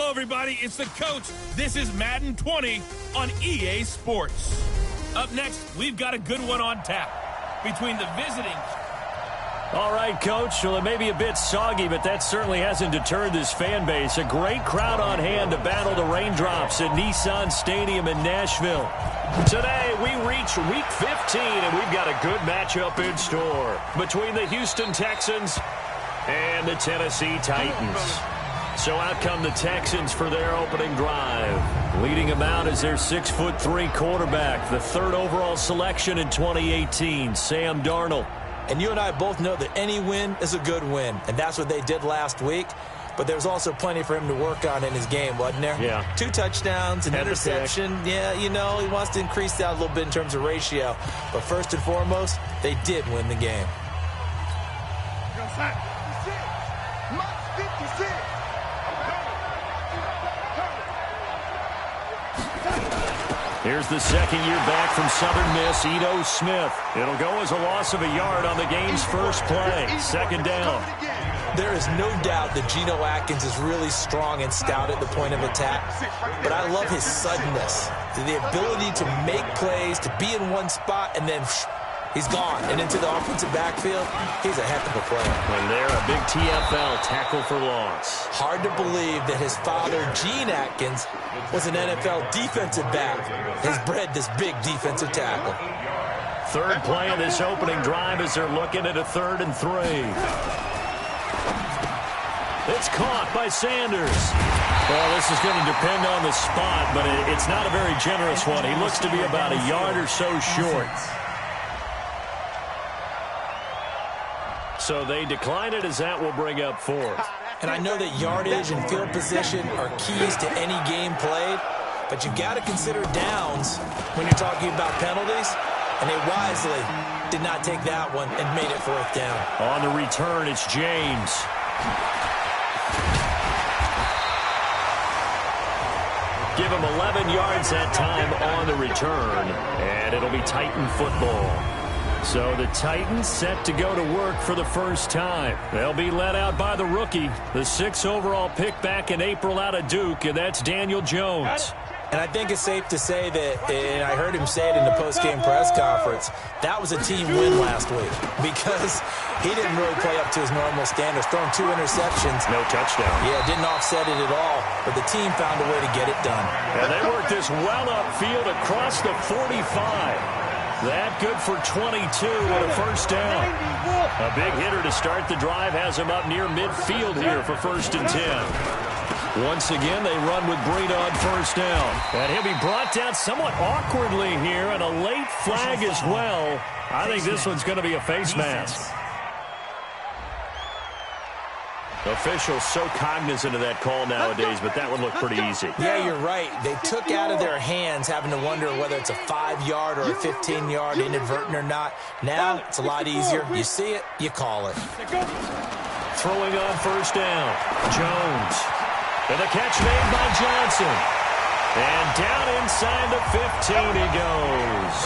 Hello, everybody. It's the coach. This is Madden 20 on EA Sports. Up next, we've got a good one on tap between the visiting. All right, Coach. Well, it may be a bit soggy, but that certainly hasn't deterred this fan base. A great crowd on hand to battle the raindrops at Nissan Stadium in Nashville. Today, we reach Week 15, and we've got a good matchup in store between the Houston Texans and the Tennessee Titans. So out come the Texans for their opening drive. Leading them out is their 6'3" quarterback, the third overall selection in 2018, Sam Darnold. And you and I both know that any win is a good win, and that's what they did last week. But there's also plenty for him to work on in his game, wasn't there? Yeah. 2 touchdowns, an interception. Yeah, you know, he wants to increase that a little bit in terms of ratio. But first and foremost, they did win the game. Here's the second year back from Southern Miss, Ito Smith. It'll go as a loss of a yard on the game's first play. Second down. There is no doubt that Geno Atkins is really strong and stout at the point of attack. But I love his suddenness, the ability to make plays, to be in one spot, and then he's gone. And into the offensive backfield, he's a heck of a player. And there, a big TFL, tackle for loss. Hard to believe that his father, Gene Atkins, was an NFL defensive back. Has bred this big defensive tackle. Third play of this opening drive as they're looking at a 3rd and 3. It's caught by Sanders. Well, this is going to depend on the spot, but it's not a very generous one. He looks to be about a yard or so short. So they decline it as that will bring up 4th. And I know that yardage and field position are keys to any game played, but you've got to consider downs when you're talking about penalties, and they wisely did not take that one and made it 4th down. On the return, it's James. Give him 11 yards that time on the return, and it'll be Titan football. So the Titans set to go to work for the first time. They'll be led out by the rookie, the 6th overall pick back in April out of Duke, and that's Daniel Jones. And I think it's safe to say that, and I heard him say it in the post-game press conference, that was a team win last week because he didn't really play up to his normal standards, throwing 2 interceptions. No touchdown. Yeah, didn't offset it at all, but the team found a way to get it done. And they worked this well upfield across the 45. That good for 22 and a first down. A big hitter to start the drive has him up near midfield here for 1st and 10. Once again, they run with Breida on first down. And he'll be brought down somewhat awkwardly here, and a late flag as well. I think this one's going to be a face mask. Officials so cognizant of that call nowadays, but that one looked pretty easy. Yeah, you're right. They took out of their hands having to wonder whether it's a 5-yard or a 15-yard inadvertent or not. Now, it's a lot easier. You see it, you call it. Throwing on first down, Jones. And the catch made by Johnson. And down inside the 15 he goes.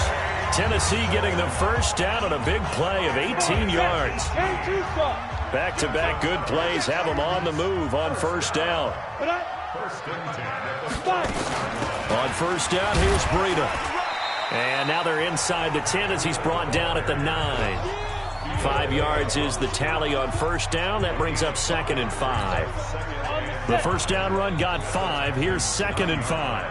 Tennessee getting the first down on a big play of 18 yards. Back-to-back good plays have them on the move on first down. On first down, here's Breida. And now they're inside the 10 as he's brought down at the 9. 5 yards is the tally on first down. That brings up 2nd and 5. The first down run got 5. Here's 2nd and 5.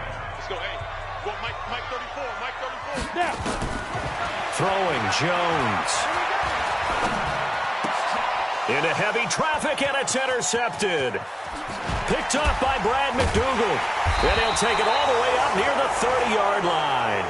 Throwing, Jones. Into heavy traffic, and it's intercepted. Picked off by Brad McDougal. And he'll take it all the way up near the 30-yard line.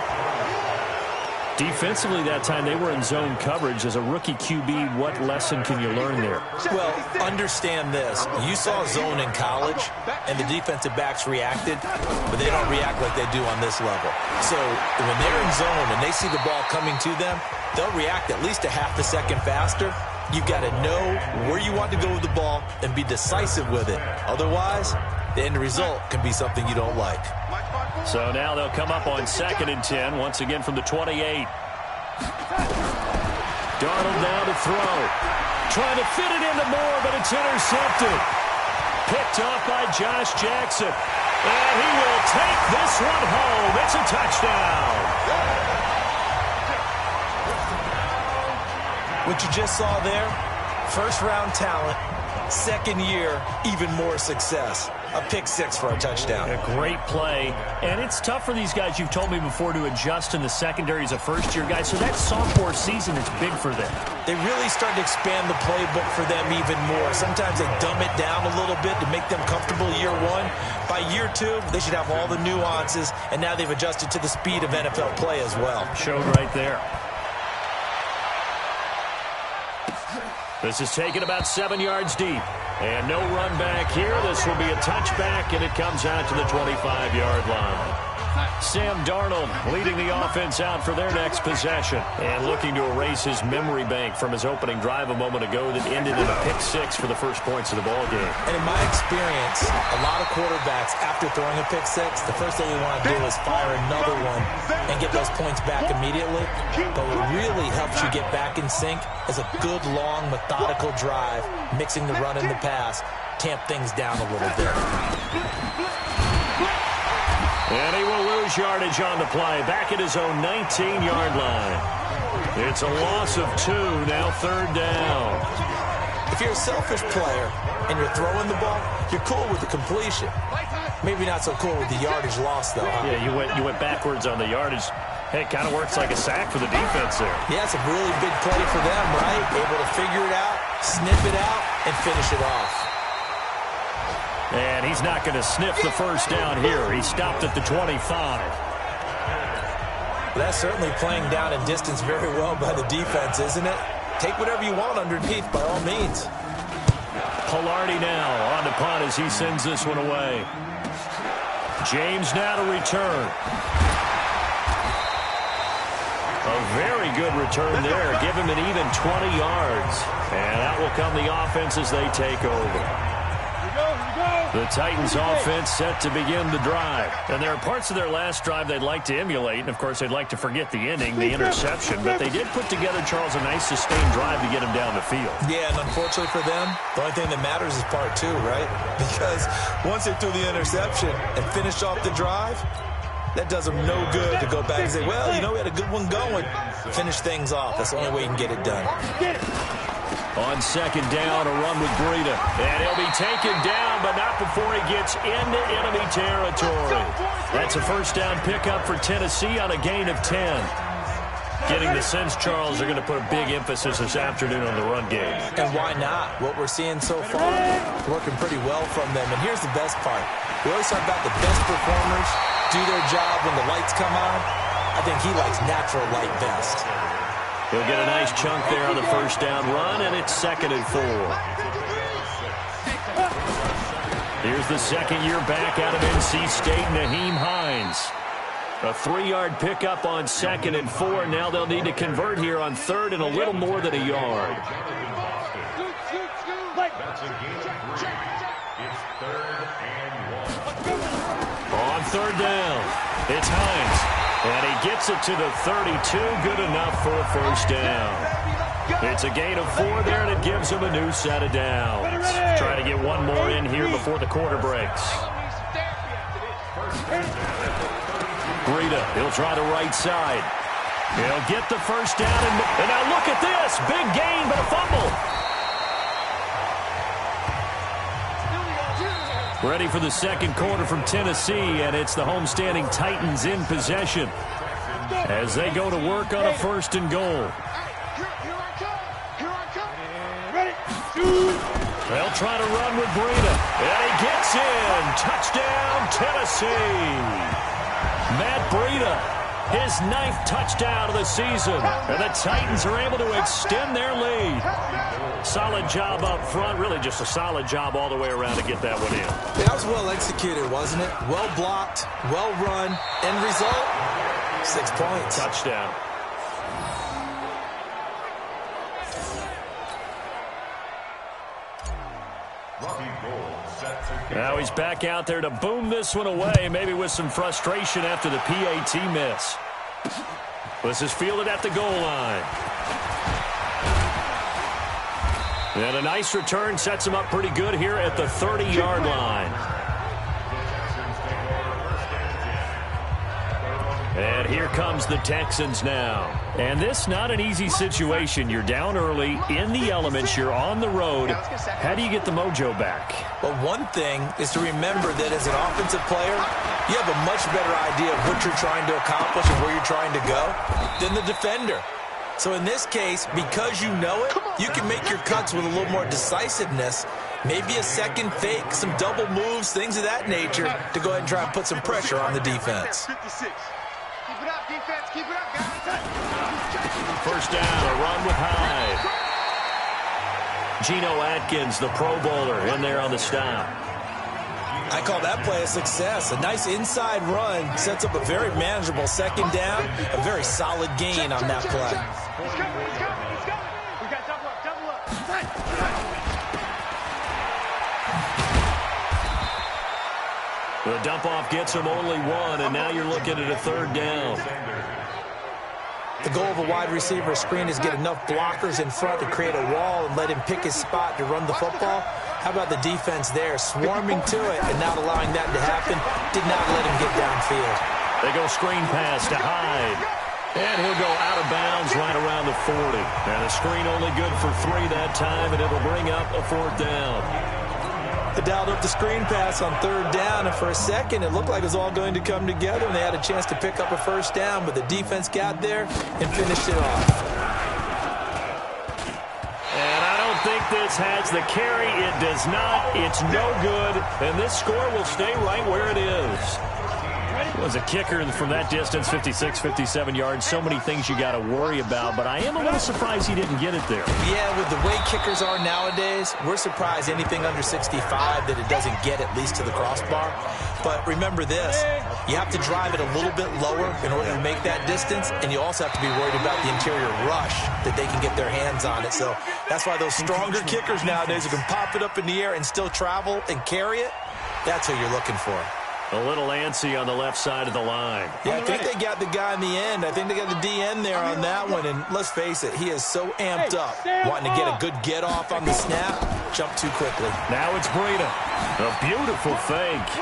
Defensively that time, they were in zone coverage. As a rookie QB, what lesson can you learn there? Well, understand this. You saw zone in college, and the defensive backs reacted, but they don't react like they do on this level. So when they're in zone and they see the ball coming to them, they'll react at least a half a second faster. You've got to know where you want to go with the ball and be decisive with it. Otherwise, the end result can be something you don't like. So now they'll come up on 2nd and 10, once again from the 28. Darnold now to throw. Trying to fit it into Moore, but it's intercepted. Picked off by Josh Jackson. And he will take this one home. It's a touchdown. What you just saw there, first-round talent, second year, even more success. A pick six for a touchdown. A great play. And it's tough for these guys, you've told me before, to adjust in the secondary as a first-year guy. So that sophomore season is big for them. They really started to expand the playbook for them even more. Sometimes they dumb it down a little bit to make them comfortable year one. By year two, they should have all the nuances, and now they've adjusted to the speed of NFL play as well. Showed right there. This is taken about 7 yards deep. And no run back here. This will be a touchback, and it comes out to the 25-yard line. Sam Darnold leading the offense out for their next possession and looking to erase his memory bank from his opening drive a moment ago that ended in a pick six for the first points of the ball game. And in my experience, a lot of quarterbacks, after throwing a pick six, the first thing they want to do is fire another one and get those points back immediately. But what really helps you get back in sync is a good, long, methodical drive, mixing the run and the pass, tamp things down a little bit. And he will lose yardage on the play, back at his own 19-yard line. It's a loss of 2, now third down. If you're a selfish player and you're throwing the ball, you're cool with the completion. Maybe not so cool with the yardage loss, though, huh? Yeah, you went backwards on the yardage. Hey, it kind of works like a sack for the defense there. Yeah, it's a really big play for them, right? Able to figure it out, snip it out, and finish it off. And he's not going to sniff the first down here. He stopped at the 25. That's certainly playing down and distance very well by the defense, isn't it? Take whatever you want underneath, by all means. Pilardi now on the punt as he sends this one away. James now to return. A very good return there. Give him an even 20 yards. And that will come the offense as they take over. The Titans offense set to begin the drive. And there are parts of their last drive they'd like to emulate. And, of course, they'd like to forget the inning, the interception. But they did put together, Charles, a nice sustained drive to get him down the field. Yeah, and unfortunately for them, the only thing that matters is part two, right? Because once they threw the interception and finished off the drive, that does them no good to go back and say, well, you know, we had a good one going. Finish things off. That's the only way you can get it done. On second down, a run with Breida. And he'll be taken down, but not before he gets into enemy territory. That's a first down pickup for Tennessee on a gain of 10. Getting the sense, Charles, they're going to put a big emphasis this afternoon on the run game. And why not? What we're seeing so far, working pretty well from them. And here's the best part. We always talk about the best performers do their job when the lights come on. I think he likes natural light best. He'll get a nice chunk there on the first down run, and it's 2nd and 4. Here's the second-year back out of NC State, Naheem Hines. A 3-yard pickup on 2nd and 4. Now they'll need to convert here on 3rd and a little more than a yard. On 3rd down, it's Hines. And he gets it to the 32, good enough for a first down. It's a gain of 4 there, and it gives him a new set of downs. Try to get one more in here before the quarter breaks. Breida, he'll try the right side. He'll get the first down, and now look at this. Big gain, but a fumble. Ready for the second quarter from Tennessee, and it's the homestanding Titans in possession as they go to work on a 1st and goal. They'll try to run with Breida, and he gets in. Touchdown, Tennessee. Matt Breida, his 9th touchdown of the season, and the Titans are able to extend their lead. Solid job up front, really just a solid job all the way around to get that one in. That was well executed, wasn't it? Well blocked, well run. End result, 6 points. Touchdown. Now he's back out there to boom this one away, maybe with some frustration after the PAT miss. This is fielded at the goal line. And a nice return sets him up pretty good here at the 30-yard line. And here comes the Texans now. And this not an easy situation. You're down early, in the elements, you're on the road. How do you get the mojo back? Well, one thing is to remember that as an offensive player, you have a much better idea of what you're trying to accomplish and where you're trying to go than the defender. So in this case, because you know it, you can make your cuts with a little more decisiveness, maybe a second fake, some double moves, things of that nature, to go ahead and try and put some pressure on the defense. Keep it up, defense. Keep it up, guys. First down, a run with Hyde. Geno Atkins, the Pro Bowler, in there on the stop. I call that play a success. A nice inside run sets up a very manageable second down, a very solid gain on that play. He's coming. We got double up. The dump-off gets him only one, and now you're looking at a third down. The goal of a wide receiver screen is get enough blockers in front to create a wall and let him pick his spot to run the football. How about the defense there, swarming to it and not allowing that to happen? Did not let him get downfield. They go screen pass to Hyde. And he'll go out of bounds right around the 40. And the screen only good for 3 that time, and it'll bring up a fourth down. They dialed up the screen pass on third down, and for a second, it looked like it was all going to come together, and they had a chance to pick up a first down, but the defense got there and finished it off. And I don't think this has the carry. It does not. It's no good, and this score will stay right where it is. Was a kicker from that distance, 56, 57 yards. So many things you got to worry about, but I am a little surprised he didn't get it there. Yeah, with the way kickers are nowadays, we're surprised anything under 65 that it doesn't get at least to the crossbar. But remember this, you have to drive it a little bit lower in order to make that distance, and you also have to be worried about the interior rush that they can get their hands on it. So that's why those stronger kickers nowadays who can pop it up in the air and still travel and carry it, that's who you're looking for. A little antsy on the left side of the line. Yeah, I think they got the guy in the end. I think they got the DN there on that one. And let's face it, he is so amped up, wanting to get a good get-off on the snap, jump too quickly. Now it's Breida. A beautiful fake.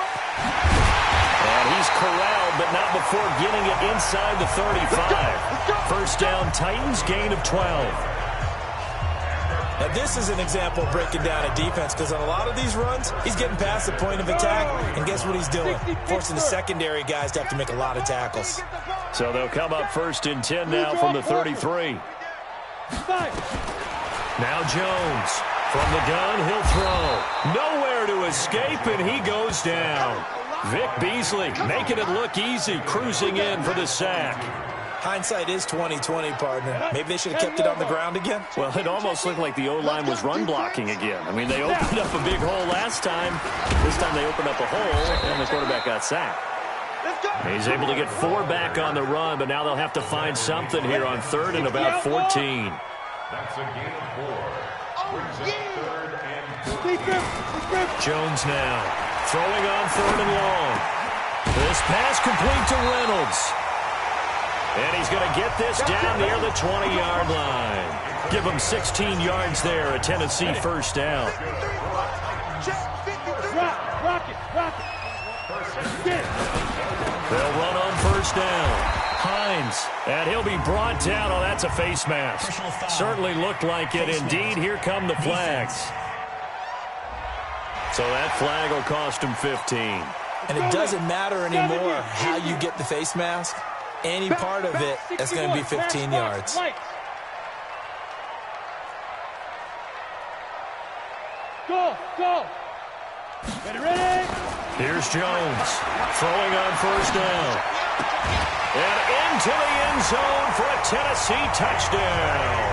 And he's corralled, but not before getting it inside the 35. First down, Titans, gain of 12. Now, this is an example of breaking down a defense, because on a lot of these runs, he's getting past the point of attack, and guess what he's doing? Forcing the secondary guys to have to make a lot of tackles. So they'll come up first and 10 now from the 33. Now Jones. From the gun, he'll throw. Nowhere to escape, and he goes down. Vic Beasley making it look easy, cruising in for the sack. Hindsight is 20/20, partner. Maybe they should have kept it on the ground again. Well, it almost looked like the O-line was run blocking again. I mean, they opened up a big hole last time. This time they opened up a hole, and the quarterback got sacked. He's able to get 4 back on the run, but now they'll have to find something here on third and about 14. That's a gain of 4. Jones now throwing on third and long. This pass complete to Reynolds. And he's going to get this down near the 20-yard line. Give him 16 yards there, a Tennessee first down. They'll run on first down. Hines, and he'll be brought down. Oh, that's a face mask. Certainly looked like it. Indeed, here come the flags. So that flag will cost him 15. And it doesn't matter anymore how you get the face mask. Any part of it, that's going to be 15 yards. Go. Ready. Here's Jones throwing on first down. And into the end zone for a Tennessee touchdown.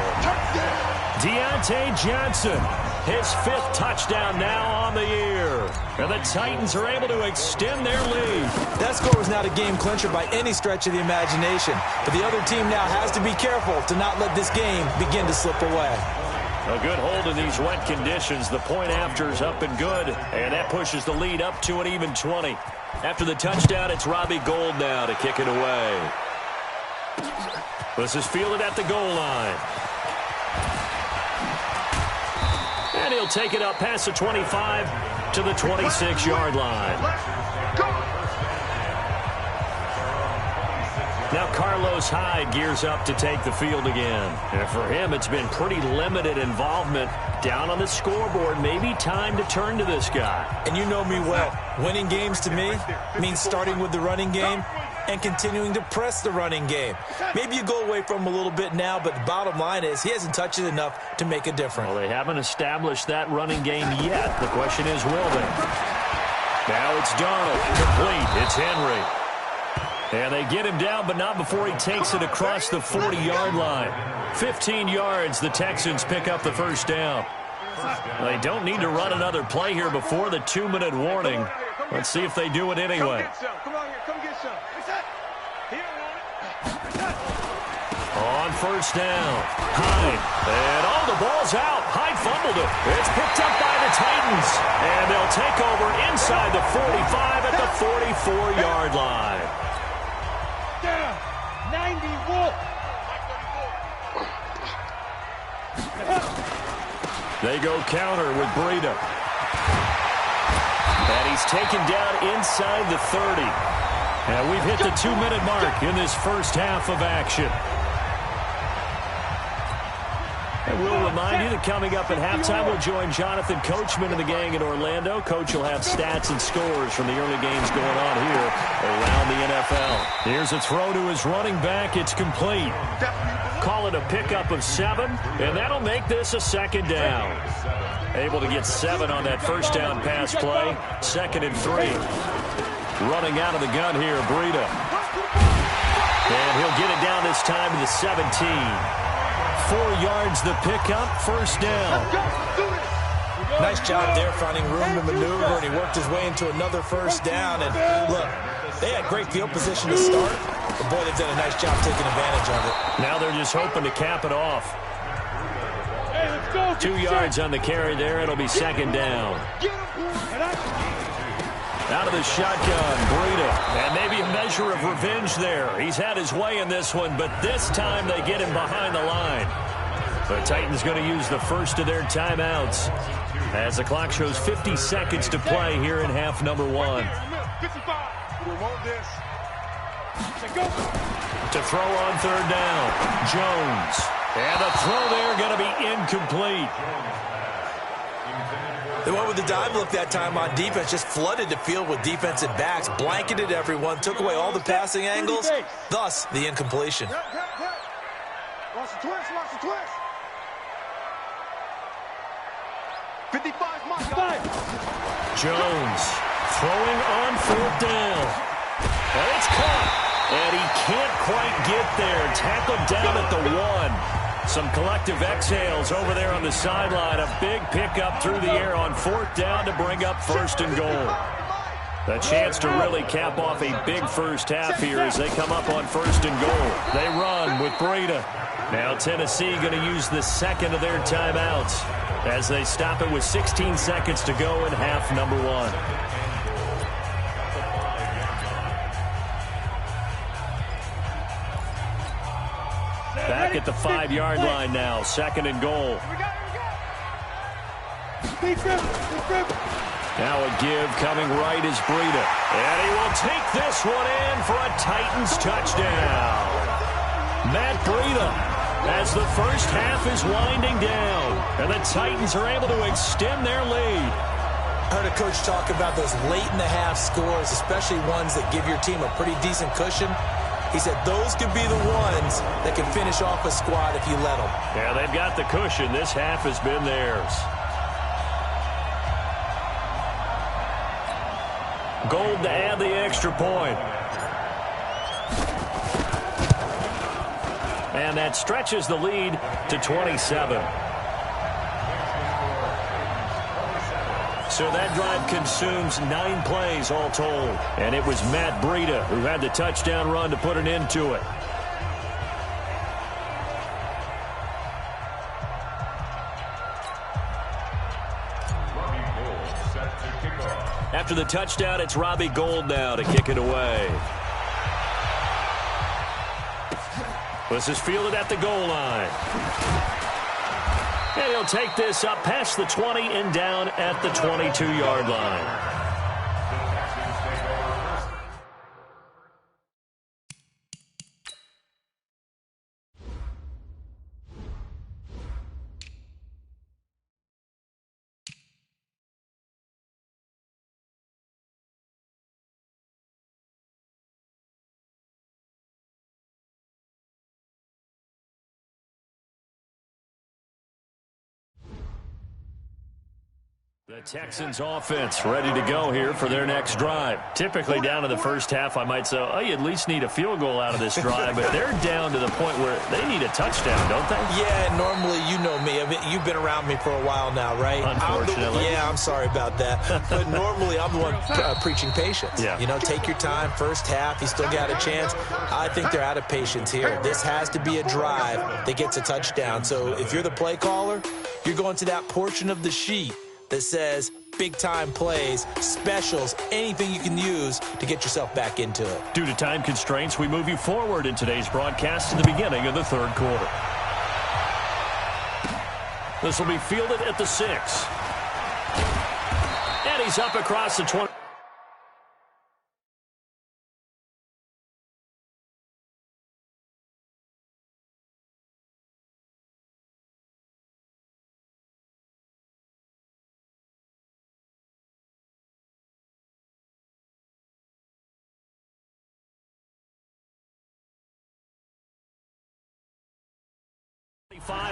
Deontay Johnson, his 5th touchdown now on the year. And the Titans are able to extend their lead. That score was not a game clincher by any stretch of the imagination. But the other team now has to be careful to not let this game begin to slip away. A good hold in these wet conditions. The point after is up and good. And that pushes the lead up to an even 20. After the touchdown, it's Robbie Gould now to kick it away. This is fielded at the goal line. And he'll take it up past the 25 to the 26-yard line. Now Carlos Hyde gears up to take the field again. And for him, it's been pretty limited involvement down on the scoreboard. Maybe time to turn to this guy. And you know me well. Winning games to me means starting with the running game and continuing to press the running game. Maybe you go away from him a little bit now, but the bottom line is he hasn't touched it enough to make a difference. Well, they haven't established that running game yet. The question is, will they? Now it's Darnold. Complete. It's Henry. And they get him down, but not before he takes it across the 40-yard line. 15 yards, the Texans pick up the first down. They don't need to run another play here before the 2-minute warning. Let's see if they do it anyway. On first down, Hyde. And the ball's out. Hyde fumbled it. It's picked up by the Titans. And they'll take over inside the 45 at the 44-yard line. 90 Wolf. They go counter with Breida. And he's taken down inside the 30. And we've hit the 2-minute mark in this first half of action. And we'll remind you that coming up at halftime, we'll join Jonathan Coachman and the gang in Orlando. Coach will have stats and scores from the early games going on here around the NFL. Here's a throw to his running back. It's complete. Call it a pickup of 7, and that'll make this a second down. Able to get 7 on that first down pass play. 2nd and 3. Running out of the gun here, Breida. And he'll get it down this time to the 17. 4 yards the pickup, first down. Nice job there finding room to maneuver, and he worked his way into another first down. And look, they had great field position to start, but boy, they've done a nice job taking advantage of it. Now they're just hoping to cap it off. 2 yards on the carry there. It'll be second down. Out of the shotgun, Breida. And maybe a measure of revenge there. He's had his way in this one, but this time they get him behind the line. The Titans going to use the first of their timeouts as the clock shows 50 seconds to play here in half number 1. To throw on third down, Jones. And the throw there going to be incomplete. They went with the dive look that time on defense, just flooded the field with defensive backs, blanketed everyone, took away all the passing angles, thus the incompletion. Watch the twist, watch the twist. 55 Jones throwing on fourth down. And it's caught. And he can't quite get there. Tackled down at the 1. Some collective exhales over there on the sideline. A big pickup through the air on fourth down to bring up first and goal. A chance to really cap off a big first half here as they come up on first and goal. They run with Breida. Now Tennessee going to use the second of their timeouts as they stop it with 16 seconds to go in half number 1. Back at the 5-yard line now, second and goal. Now a give coming right is Breida. And he will take this one in for a Titans touchdown. Matt Breida as the first half is winding down. And the Titans are able to extend their lead. I heard a coach talk about those late-in-the-half scores, especially ones that give your team a pretty decent cushion. He said those could be the ones that can finish off a squad if you let them. Yeah, they've got the cushion. This half has been theirs. Gold to add the extra point. And that stretches the lead to 27. So that drive consumes 9 plays all told. And it was Matt Breida who had the touchdown run to put an end to it. After the touchdown, it's Robbie Gould now to kick it away. This is fielded at the goal line. And he'll take this up past the 20 and down at the 22-yard line. The Texans offense ready to go here for their next drive. Typically down to the first half, I might say, oh, you at least need a field goal out of this drive, but they're down to the point where they need a touchdown, don't they? Yeah, normally, you know me. I mean, you've been around me for a while now, right? Unfortunately. I'm sorry about that. But normally, I'm the one preaching patience. Yeah. You know, take your time. First half, you still got a chance. I think they're out of patience here. This has to be a drive that gets a touchdown. So if you're the play caller, you're going to that portion of the sheet that says big-time plays, specials, anything you can use to get yourself back into it. Due to time constraints, we move you forward in today's broadcast to the beginning of the third quarter. This will be fielded at the 6. And he's up across the 20.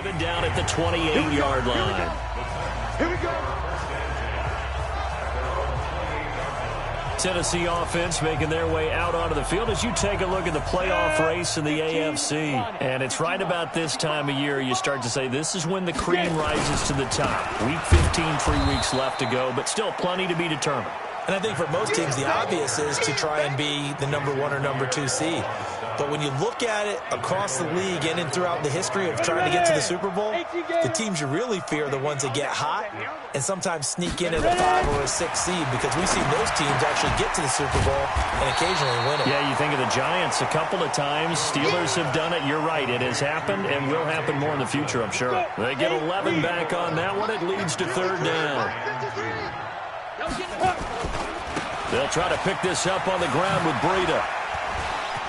And down at the 28-yard line. Here we go. Tennessee offense making their way out onto the field as you take a look at the playoff race in the AFC. And it's right about this time of year you start to say this is when the cream rises to the top. Week 15, 3 weeks left to go, but still plenty to be determined. And I think for most teams, the obvious is to try and be the number 1 or number 2 seed. But when you look at it across the league and throughout the history of trying to get to the Super Bowl, the teams you really fear are the ones that get hot and sometimes sneak in at a 5 or a 6 seed, because we've seen those teams actually get to the Super Bowl and occasionally win it. Yeah, you think of the Giants a couple of times. Steelers have done it. You're right. It has happened and will happen more in the future, I'm sure. They get 11 back on that one. It leads to third down. They'll try to pick this up on the ground with Breida.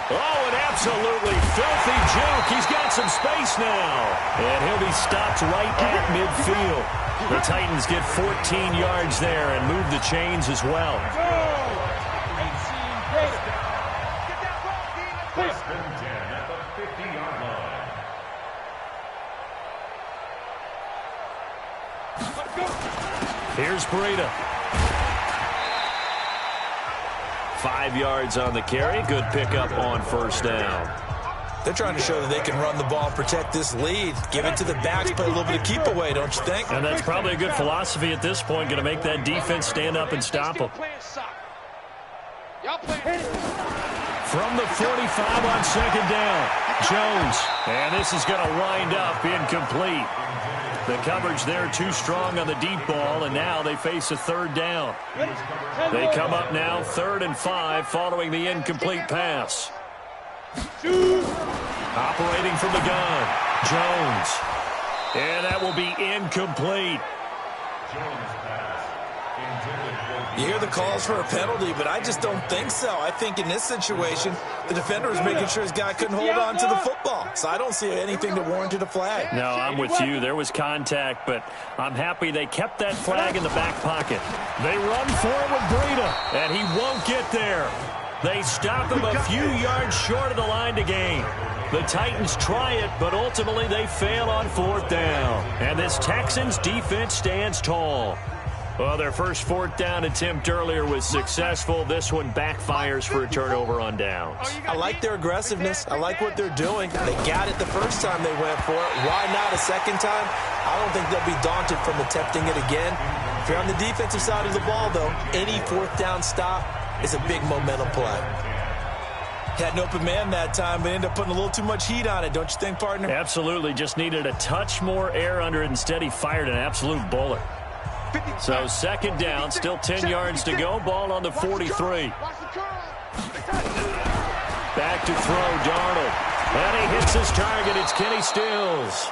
Oh, an absolutely filthy juke. He's got some space now. And he'll be stopped right at midfield. The Titans get 14 yards there and move the chains as well. First and 10 at the 50-yard line. Here's Breida. 5 yards on the carry. Good pickup on first down. They're trying to show that they can run the ball, protect this lead, give it to the backs, play a little bit of keep away, don't you think? And that's probably a good philosophy at this point, going to make that defense stand up and stop them. From the 45 on second down, Jones. And this is going to wind up incomplete. The coverage there too strong on the deep ball, and now they face a third down. They come up now 3rd and 5 following the incomplete pass. Operating from the gun, Jones. And that will be incomplete. You hear the calls for a penalty, but I just don't think so. I think in this situation, the defender was making sure his guy couldn't hold on to the football. So I don't see anything that warranted a flag. No, I'm with you. There was contact, but I'm happy they kept that flag in the back pocket. They run for it with Breida, and he won't get there. They stop him a few yards short of the line to gain. The Titans try it, but ultimately they fail on 4th down. And this Texans defense stands tall. Well, their first 4th down attempt earlier was successful. This one backfires for a turnover on downs. I like their aggressiveness. I like what they're doing. They got it the first time they went for it. Why not a second time? I don't think they'll be daunted from attempting it again. If you're on the defensive side of the ball, though, any 4th down stop is a big momentum play. Had an open man that time, but ended up putting a little too much heat on it, don't you think, partner? Absolutely. Just needed a touch more air under it. Instead, he fired an absolute bullet. So second down, still 10 yards to go. Ball on the 43. Back to throw, Darnold. And he hits his target. It's Kenny Stills.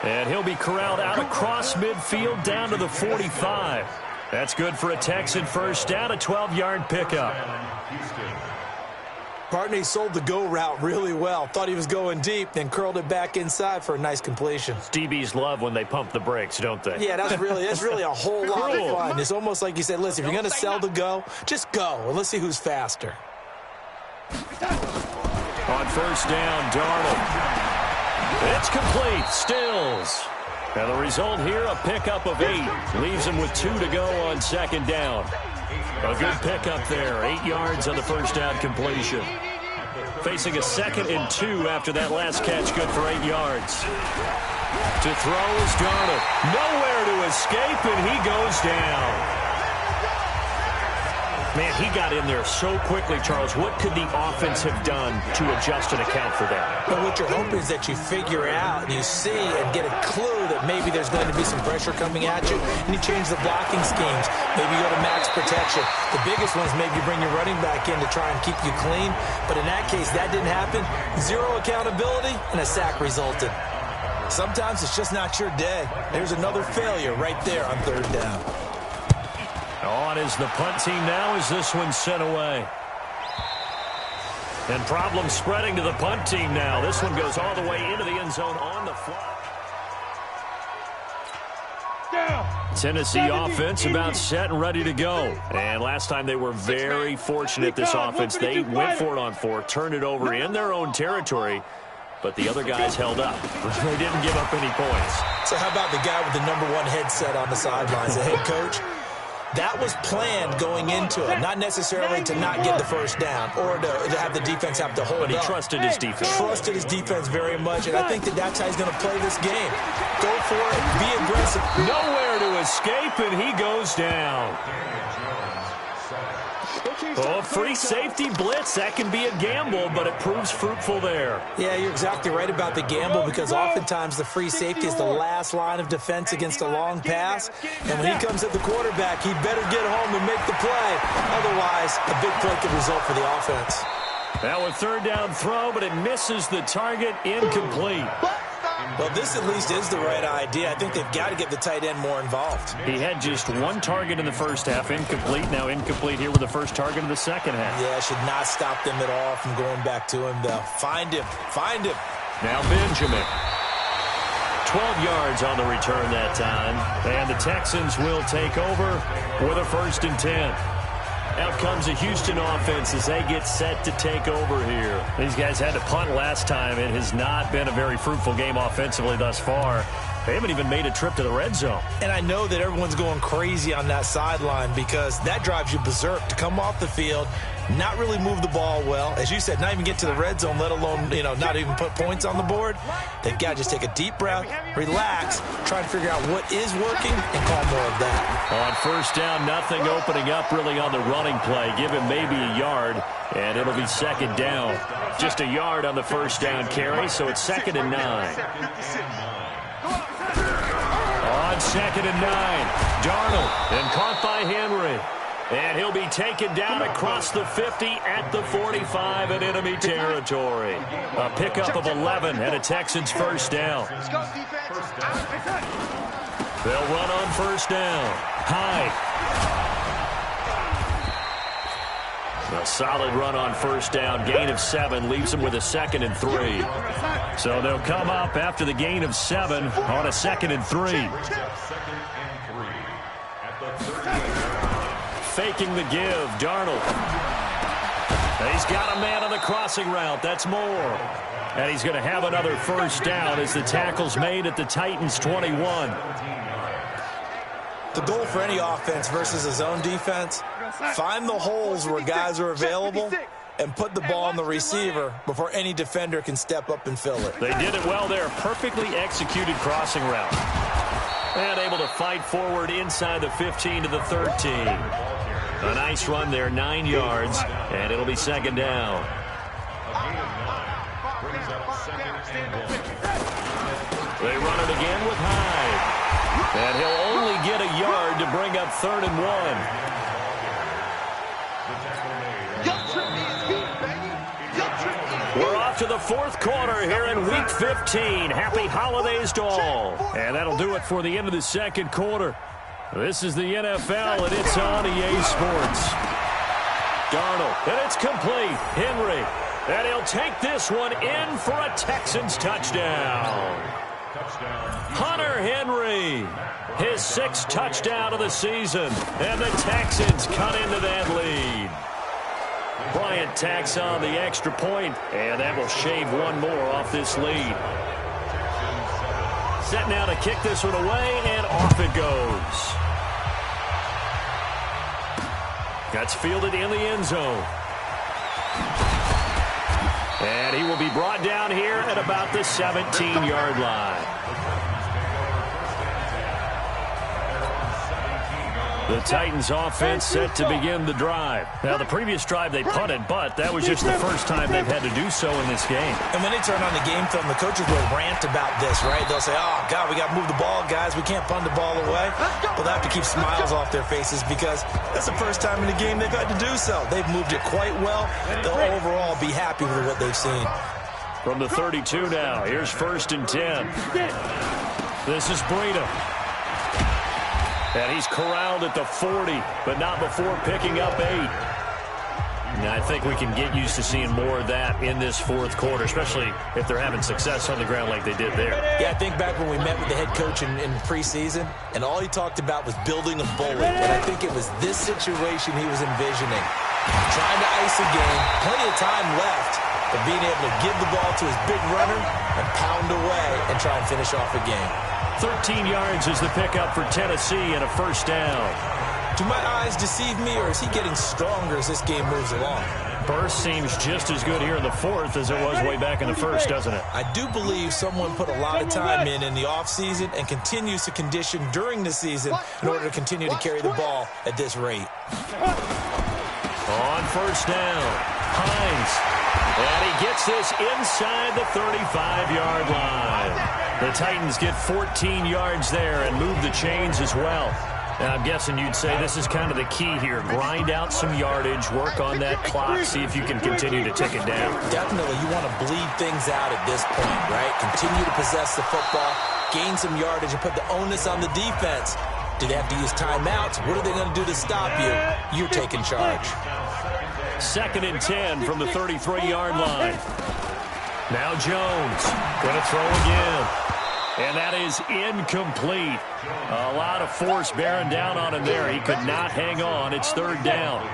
And he'll be corralled out across midfield down to the 45. That's good for a Texan first down, a 12-yard pickup. Partney sold the go route really well. Thought he was going deep, then curled it back inside for a nice completion. DBs love when they pump the brakes, don't they? Yeah, that's really a whole lot of fun. It's almost like you said, listen, if you're going to sell the go, just go, and let's see who's faster. On first down, Darnold. It's complete. Stills. And the result here, a pickup of 8. Leaves him with 2 to go on second down. A good pickup there. 8 yards on the first down completion. Facing a 2nd and 2 after that last catch, good for 8 yards. To throw is Darnold. Nowhere to escape, and he goes down. Man, he got in there so quickly, Charles. What could the offense have done to adjust and account for that? But what you're hoping is that you figure out and you see and get a clue that maybe there's going to be some pressure coming at you, and you change the blocking schemes. Maybe you go to max protection. The biggest one is maybe you bring your running back in to try and keep you clean. But in that case, that didn't happen. 0 accountability, and a sack resulted. Sometimes it's just not your day. There's another failure right there on third down. On is the punt team now as this one's sent away. And problem spreading to the punt team now. This one goes all the way into the end zone on the fly. Tennessee offense about set and ready to go. And last time they were very fortunate, this offense. They went for it on 4, turned it over in their own territory, but the other guys held up. They didn't give up any points. So how about the guy with the #1 headset on the sidelines, the head coach? That was planned going into it, not necessarily to not get the first down or to have the defense have to hold up. But he trusted his defense. Trusted his defense very much, and I think that's how he's going to play this game. Go for it, be aggressive. Nowhere to escape, and he goes down. Oh, free safety blitz. That can be a gamble, but it proves fruitful there. Yeah, you're exactly right about the gamble because oftentimes the free safety is the last line of defense against a long pass. And when he comes at the quarterback, he better get home and make the play. Otherwise, a big play could result for the offense. Now a third down throw, but it misses the target, incomplete. Well, this at least is the right idea. I think they've got to get the tight end more involved. He had just 1 target in the first half, incomplete. Now incomplete here with the first target of the second half. Yeah, should not stop them at all from going back to him, though. Find him. Find him. Now Benjamin. 12 yards on the return that time. And the Texans will take over with a 1st and 10. Out comes the Houston offense as they get set to take over here. These guys had to punt last time. It has not been a very fruitful game offensively thus far. They haven't even made a trip to the red zone. And I know that everyone's going crazy on that sideline because that drives you berserk to come off the field, not really move the ball well. As you said, not even get to the red zone, let alone, not even put points on the board. They've got to just take a deep breath, relax, try to figure out what is working, and call more of that. On first down, nothing opening up really on the running play. Give him maybe a yard, and it'll be second down. Just a yard on the first down carry, so it's 2nd and 9. On 2nd and 9, Darnold, and caught by Henry. And he'll be taken down across the 50 at the 45 in enemy territory. A pickup of 11 and a Texans first down. They'll run on first down. High. A solid run on first down. Gain of 7 leaves them with a 2nd and 3. So they'll come up after the gain of 7 on a 2nd and 3. Faking the give, Darnold. He's got a man on the crossing route. That's more. And he's going to have another first down as the tackle's made at the Titans' 21. The goal for any offense versus a zone defense, find the holes where guys are available and put the ball on the receiver before any defender can step up and fill it. They did it well there. Perfectly executed crossing route. And able to fight forward inside the 15 to the 13. A nice run there, 9 yards, and it'll be second down. They run it again with Hyde. And he'll only get a yard to bring up 3rd and 1. We're off off to the fourth quarter here in Week 15. Happy holidays to all. And that'll do it for the end of the second quarter. This is the NFL, and it's on EA Sports. Darnold, and it's complete. Henry, and he'll take this one in for a Texans touchdown. Hunter Henry, his 6th touchdown of the season, and the Texans cut into that lead. Bryant tacks on the extra point, and that will shave one more off this lead. Set now to kick this one away, and off it goes. That's fielded in the end zone. And he will be brought down here at about the 17-yard line. The Titans offense set to begin the drive. Now, the previous drive they punted, but that was just the first time they've had to do so in this game. And when they turn on the game film, the coaches will rant about this, right? They'll say, oh, God, we got to move the ball, guys. We can't punt the ball away. But they have to keep smiles off their faces because that's the first time in the game they've had to do so. They've moved it quite well. They'll overall be happy with what they've seen. From the 32 now, here's 1st and 10. This is Breida. And he's corralled at the 40, but not before picking up 8. And I think we can get used to seeing more of that in this fourth quarter, especially if they're having success on the ground like they did there. Yeah, I think back when we met with the head coach in preseason, and all he talked about was building a bully. And I think it was this situation he was envisioning. Trying to ice a game, plenty of time left, but being able to give the ball to his big runner and pound away and try and finish off a game. 13 yards is the pickup for Tennessee and a 1st down. Do my eyes deceive me, or is he getting stronger as this game moves along? Burst seems just as good here in the 4th as it was way back in the 1st, doesn't it? I do believe someone put a lot of time in the offseason and continues to condition during the season in order to continue to carry the ball at this rate. On 1st down, Hines. And he gets this inside the 35-yard line. The Titans get 14 yards there and move the chains as well. And I'm guessing you'd say this is kind of the key here. Grind out some yardage, work on that clock, see if you can continue to tick it down. Definitely. You want to bleed things out at this point, right? Continue to possess the football, gain some yardage, and put the onus on the defense. Do they have to use timeouts? What are they going to do to stop you? You're taking charge. 2nd and 10 from the 33-yard line. Now Jones going to throw again. And that is incomplete. A lot of force bearing down on him there. He could not hang on. It's 3rd down.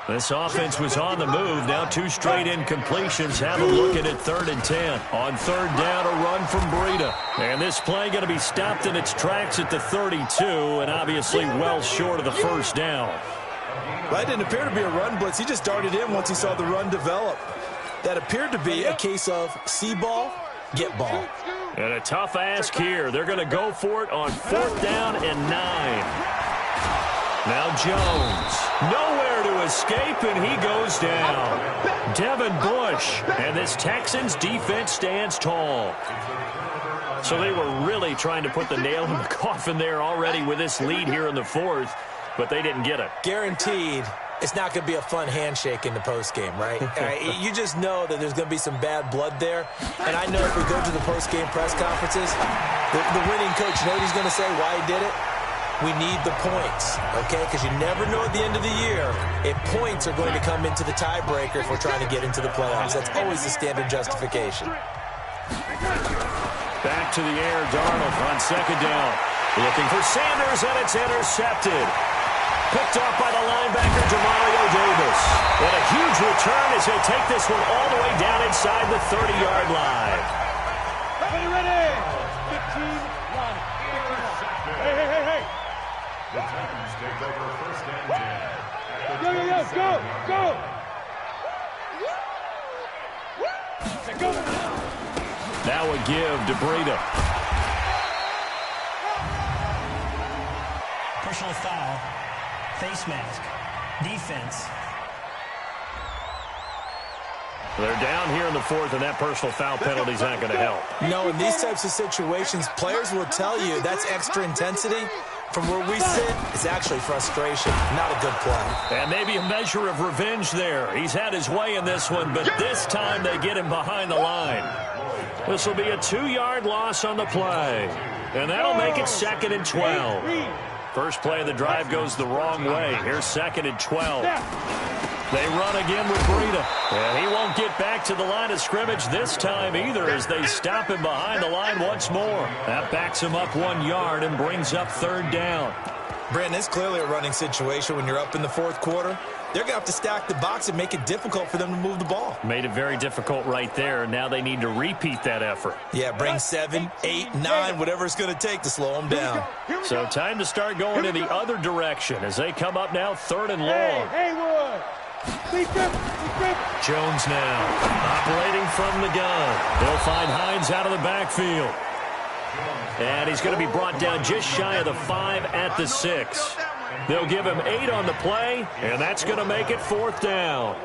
This offense was on the move. Now 2 straight incompletions. Have a look at it, 3rd and 10. On 3rd down, a run from Breida. And this play going to be stopped in its tracks at the 32, and obviously well short of the 1st down. Well, that didn't appear to be a run blitz. He just darted in once he saw the run develop. That appeared to be a case of see ball, get ball. And a tough ask here. They're going to go for it on 4th down and 9. Now Jones, nowhere to escape, and he goes down. Devin Bush, and this Texans defense stands tall. So they were really trying to put the nail in the coffin there already with this lead here in the 4th, but they didn't get it. Guaranteed. It's not going to be a fun handshake in the postgame, right? You just know that there's going to be some bad blood there. And I know if we go to the postgame press conferences, the winning coach, you know what he's going to say, why he did it? We need the points, okay? Because you never know at the end of the year if points are going to come into the tiebreaker if we're trying to get into the playoffs. That's always the standard justification. Back to the air, Darnold on 2nd down. Looking for Sanders, and it's intercepted. Picked off by the linebacker, Demario Davis. And a huge return as he'll take this one all the way down inside the 30-yard line. Ready. 15, 1. Hey. The Titans take over 1st and 10. Go. Now a give to Breida. Personal foul. Face mask. Defense. They're down here in the 4th, and that personal foul penalty is not going to help. No, in these types of situations, players will tell you that's extra intensity from where we sit, it's actually frustration, not a good play. And maybe a measure of revenge there. He's had his way in this one, but this time they get him behind the line. This will be a 2-yard loss on the play. And that'll make it 2nd and 12. First play of the drive goes the wrong way. Here's 2nd and 12. They run again with Breida. And he won't get back to the line of scrimmage this time either as they stop him behind the line once more. That backs him up 1 yard and brings up 3rd down. Brandon, it's clearly a running situation when you're up in the 4th quarter. They're going to have to stack the box and make it difficult for them to move the ball. Made it very difficult right there. Now they need to repeat that effort. Yeah, bring 7, 8, 9, whatever it's going to take to slow them down. So time to start going in the other direction as they come up now 3rd and long. Haywood. Jones now operating from the gun. They'll find Hines out of the backfield. And he's going to be brought down just shy of the 5 at the 6. They'll give him 8 on the play, and that's going to make it 4th down.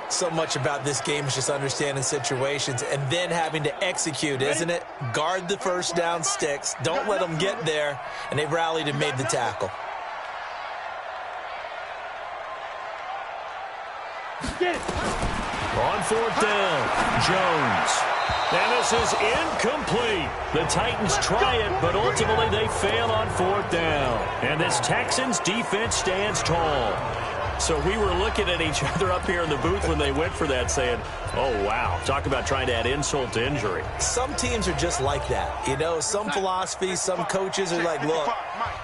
So much about this game is just understanding situations and then having to execute, isn't it? Guard the first down sticks. Don't let them get there, and they've rallied and made the tackle. On 4th down, Jones. And this is incomplete. The Titans try it, but ultimately they fail on 4th down. And this Texans defense stands tall. So we were looking at each other up here in the booth when they went for that saying, oh, wow, talk about trying to add insult to injury. Some teams are just like that. You know, some philosophies, some coaches are like, look,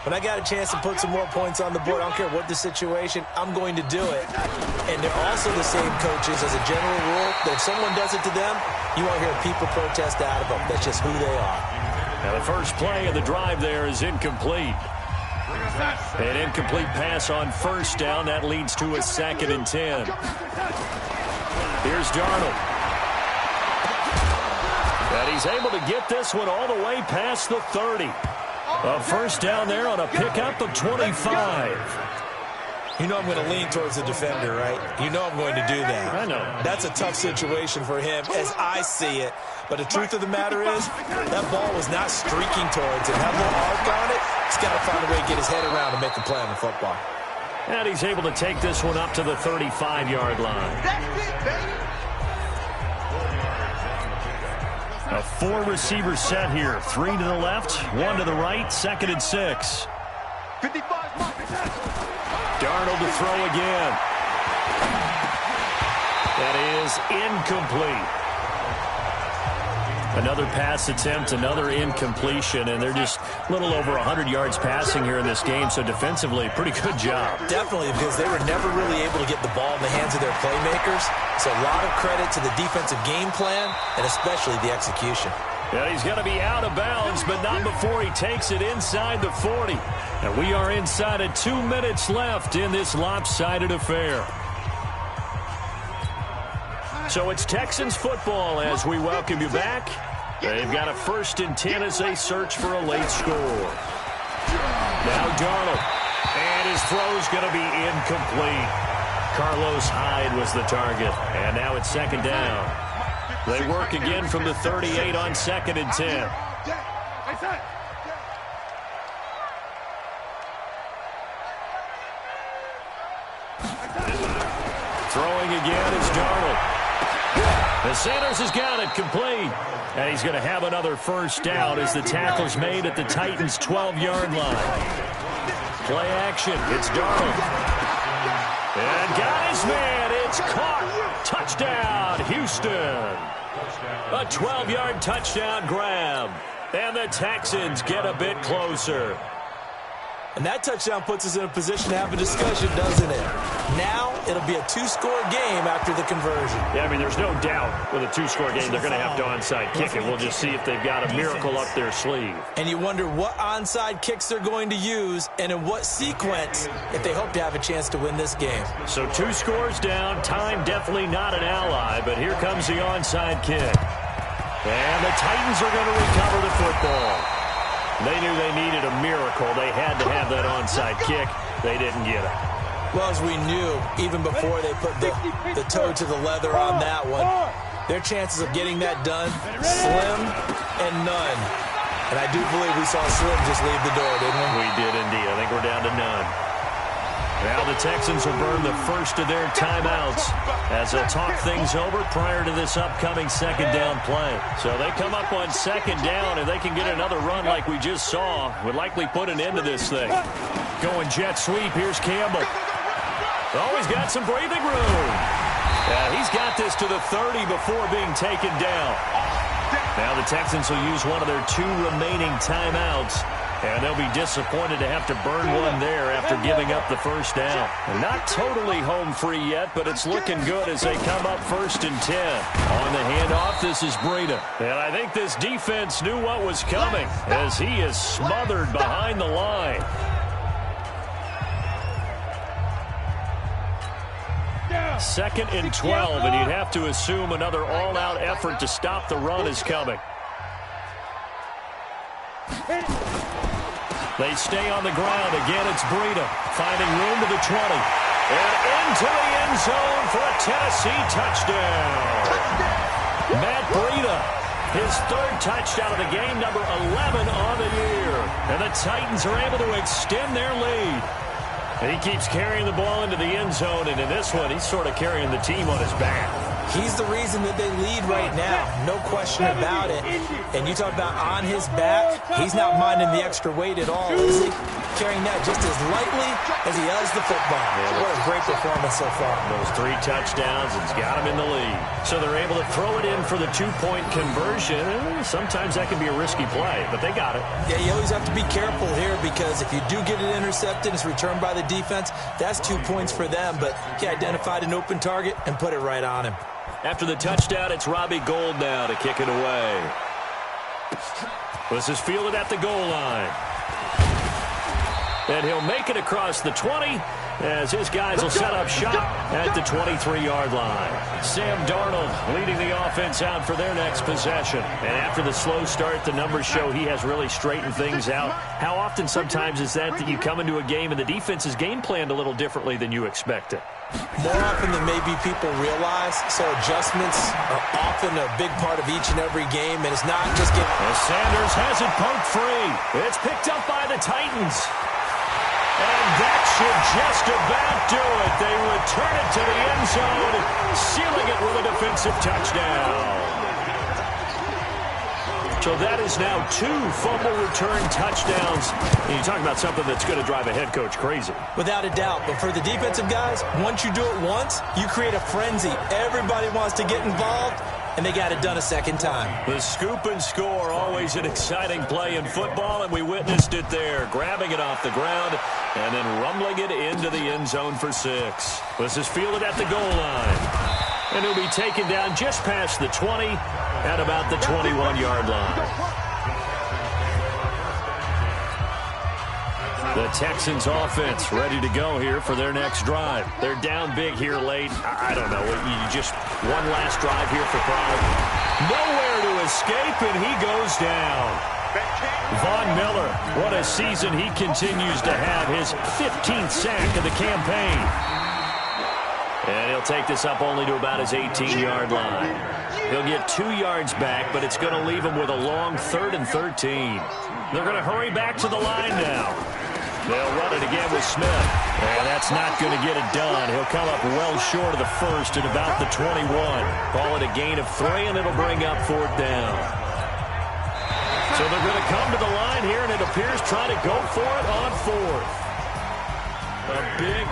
when I got a chance to put some more points on the board, I don't care what the situation, I'm going to do it. And they're also the same coaches as a general rule that if someone does it to them, you won't hear people protest out of them. That's just who they are. Now the first play of the drive there is incomplete. An incomplete pass on 1st down. That leads to a 2nd and 10. Here's Darnold. And he's able to get this one all the way past the 30. A 1st down there on a pickup of 25. You know I'm going to lean towards the defender, right? You know I'm going to do that. I know. That's a tough situation for him as I see it. But the truth of the matter is, that ball was not streaking towards him. Had a little arc on it. He's got to find a way to get his head around and make a play on the football. And he's able to take this one up to the 35-yard line. A 4-receiver set here. 3 to the left, 1 to the right, 2nd and 6. Darnold to throw again. That is incomplete. Another pass attempt, another incompletion, and they're just a little over 100 yards passing here in this game, so defensively, pretty good job. Definitely, because they were never really able to get the ball in the hands of their playmakers, so a lot of credit to the defensive game plan and especially the execution. Yeah, he's going to be out of bounds, but not before he takes it inside the 40. And we are inside of 2 minutes left in this lopsided affair. So it's Texans football as we welcome you back. They've got a 1st and 10 as they search for a late score. Now Darnold. And his throw's going to be incomplete. Carlos Hyde was the target. And now it's 2nd down. They work again from the 38 on 2nd and 10. Throwing again is Darnold. And Sanders has got it complete. And he's going to have another 1st down as the tackle's made at the Titans' 12-yard line. Play action. It's Darnold. And got his man. It's caught. Touchdown, Houston. A 12-yard touchdown grab. And the Texans get a bit closer. And that touchdown puts us in a position to have a discussion, doesn't it? Now it'll be a 2-score game after the conversion. Yeah, I mean, there's no doubt with a 2-score game they're going to have to onside kick it. We'll just see if they've got a miracle up their sleeve. And you wonder what onside kicks they're going to use and in what sequence if they hope to have a chance to win this game. So 2 scores down. Time definitely not an ally, but here comes the onside kick. And the Titans are going to recover the football. They knew they needed a miracle. They had to have that onside kick. They didn't get it. Well, as we knew, even before they put the toe to the leather on that one, their chances of getting that done, slim and none. And I do believe we saw Slim just leave the door, didn't we? We did indeed. I think we're down to none. Now the Texans will burn the first of their timeouts as they'll talk things over prior to this upcoming second down play. So they come up on second down, and they can get another run like we just saw. Would likely put an end to this thing. Going jet sweep. Here's Campbell. Oh, he's got some breathing room. He's got this to the 30 before being taken down. Now the Texans will use one of their 2 remaining timeouts. And they'll be disappointed to have to burn one there after giving up the first down. Not totally home free yet, but it's looking good as they come up 1st and 10. On the handoff, this is Breida. And I think this defense knew what was coming as he is smothered behind the line. Second and 12, and you'd have to assume another all-out effort to stop the run is coming. They stay on the ground. Again, it's Breida finding room to the 20. And into the end zone for a Tennessee touchdown. Matt Breida, his 3rd touchdown of the game, number 11 on the year. And the Titans are able to extend their lead. And he keeps carrying the ball into the end zone, and in this one, he's sort of carrying the team on his back. He's the reason that they lead right now. No question about it. And you talk about on his back, he's not minding the extra weight at all, is he? Carrying that just as lightly as he does the football. Yeah, what a great performance so far. Those 3 touchdowns, it's got him in the lead. So they're able to throw it in for the 2-point conversion. Sometimes that can be a risky play, but they got it. Yeah, you always have to be careful here because if you do get it intercepted, it's returned by the defense, that's 2 points for them. But he identified an open target and put it right on him. After the touchdown, it's Robbie Gould now to kick it away. This is fielded at the goal line. And he'll make it across the 20 as his guys will set up shop at the 23-yard line. Sam Darnold leading the offense out for their next possession. And after the slow start, the numbers show he has really straightened things out. How often sometimes is that you come into a game and the defense is game planned a little differently than you expected? More often than maybe people realize, so adjustments are often a big part of each and every game, and it's not just getting... Well, Sanders has it poked free. It's picked up by the Titans. And that should just about do it. They return it to the end zone, sealing it with a defensive touchdown. So that is now 2 fumble return touchdowns. And you talk about something that's going to drive a head coach crazy. Without a doubt. But for the defensive guys, once you do it once, you create a frenzy. Everybody wants to get involved, and they got it done a second time. The scoop and score, always an exciting play in football, and we witnessed it there. Grabbing it off the ground and then rumbling it into the end zone for 6. This is fielded at the goal line. And he'll be taken down just past the 20 at about the 21-yard line. The Texans offense ready to go here for their next drive. They're down big here late. I don't know. You just one last drive here for Pride. Nowhere to escape, and he goes down. Von Miller, what a season he continues to have. His 15th sack of the campaign. And he'll take this up only to about his 18-yard line. He'll get 2 yards back, but it's going to leave him with a long 3rd and 13. They're going to hurry back to the line now. They'll run it again with Smith. And that's not going to get it done. He'll come up well short of the first at about the 21. Call it a gain of 3, and it'll bring up 4th down. So they're going to come to the line here, and it appears trying to go for it on 4th. A big